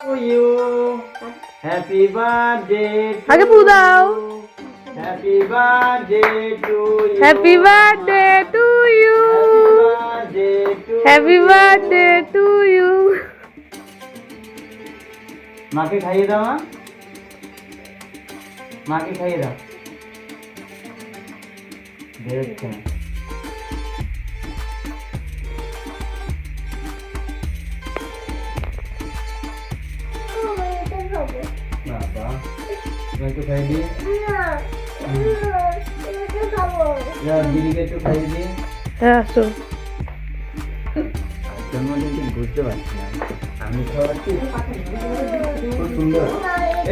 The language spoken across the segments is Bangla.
you. Happy birthday to আগে পু দাও। you. Happy birthday to you. Happy birthday to you. Happy birthday happy birthday to you. To you. মাকে খাইয়ে দাও মা, মাকে খাইয়ে দাও। বেরোচ্ছে না। বাবা তুমি একটু খাইয়ে দিই, দিদিকে একটু খাইয়ে দিই। হ্যাঁ আসো। জন্মদিন বুঝতে পারছি না, আমি খাওয়াচ্ছি খুব সুন্দর।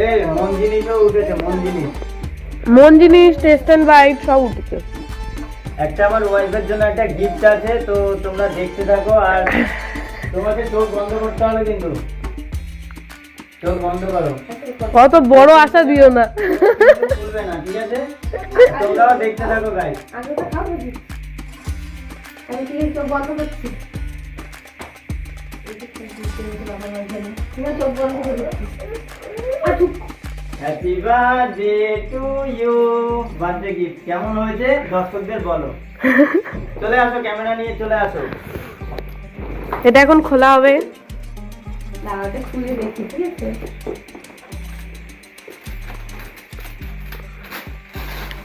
এই মন জিনিসও উঠেছে, মন জিনিস, মন জিনিস, টেস্ট এন্ড বাইট সব উঠেছে। একটা আমার ওয়াইফের জন্য একটা গিফট আছে, তো তোমরা দেখতে থাকো। আর তোমাকে চোখ বন্ধ করতে হবে, কিন্তু চোখ বন্ধ করো, অত বড় আশা দিও না। খুলবে না, ঠিক আছে? তোমরাও দেখতে থাকো গাইস। আমি তো খাবো জি। আমি কি চোখ বন্ধ করছি? চোখ বন্ধ করছি। Happy birthday to you. Birthday gift কেমন হয়েছে দর্শকদের বলো। চলে আসো, ক্যামেরা নিয়ে চলে আসো। এটা এখন খোলা হবে। দাঁড়াতে খুলে দেখি, ঠিক আছে?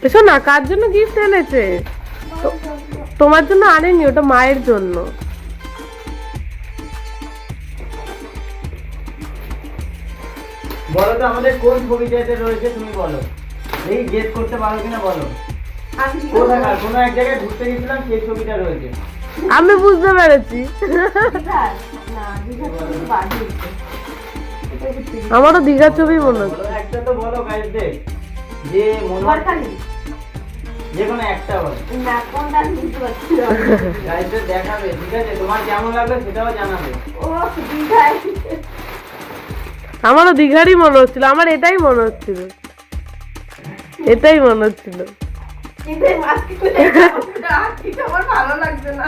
এসো না, কার জন্য গিফট এনেছে? তোমার জন্য আনেনি, ওটা মায়ের জন্য। বলো তো আমাদের কোন ছবিটাতে রয়েছে, তুমি বলো। এই গেস করতে পারো কিনা বলো। কোথাকার কোনো এক জায়গায় ঘুরতে গেছিলাম, সেই ছবিটা রয়েছে। আমি বুঝতে পেরেছি। আমারও দীঘার ছবি মনে হচ্ছে। বলো, একটা তো বলো গাইসদের, যে মনে হয় যে কোনো একটা বলো। গাইসদের দেখাবে, ঠিক আছে? তোমার কেমন লাগলো সেটাও জানাবে। আমারও দীঘারই মনে হচ্ছিল, আমার এটাই মনে হচ্ছিল, এটাই মনে হচ্ছিল। ভালো লাগছে না।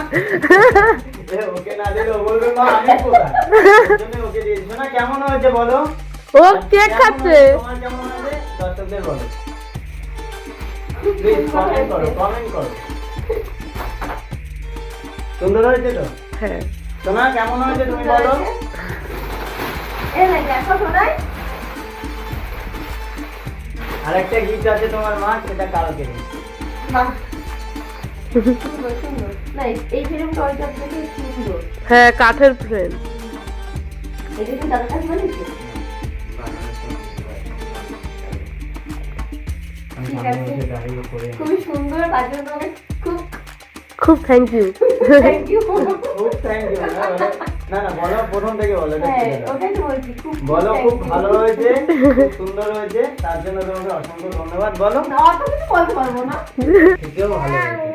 ওকে না দিলে ও বলবে মা আমি কোথায়, এজন্য ওকে দিয়েছি। শোনা কেমন হয়েছে বলো। ও কেক খাচ্ছে। তোমার কেমন হয়েছে দর্শকদের বলো, প্লিজ কমেন্ট করো, কমেন্ট করো। সুন্দর হয়েছে তো? হ্যাঁ। শোনা কেমন হয়েছে তুমি বলো। আর একটা গিফট আছে তোমার মা, সেটা কালকে দিন। এই ফিল্মটা ওইটার থেকে সুন্দর। হ্যাঁ, কাঠের ফ্রেম। এটা কি দাদা কাছে বানিয়েছে? আমি ঠিক সামনে আছে। বসে দাঁড়িয়ে করে খুবই সুন্দর, তার জন্য তোমাকে খুব খুব থ্যাংক ইউ। Thank you. খুব থ্যাংক ইউ। না না বলো, প্রথম থেকে বলো, এটা হ্যাঁ, ছেড়ে দাও। ওটাই তো বলছি, খুব বলো thank খুব you. ভালো হয়েছে, খুব সুন্দর হয়েছে, তার জন্য তোমাকে অসংখ্য ধন্যবাদ। বলো না, অত কিছু বলতে পারবো না। থেকেও ভালো হয়েছে।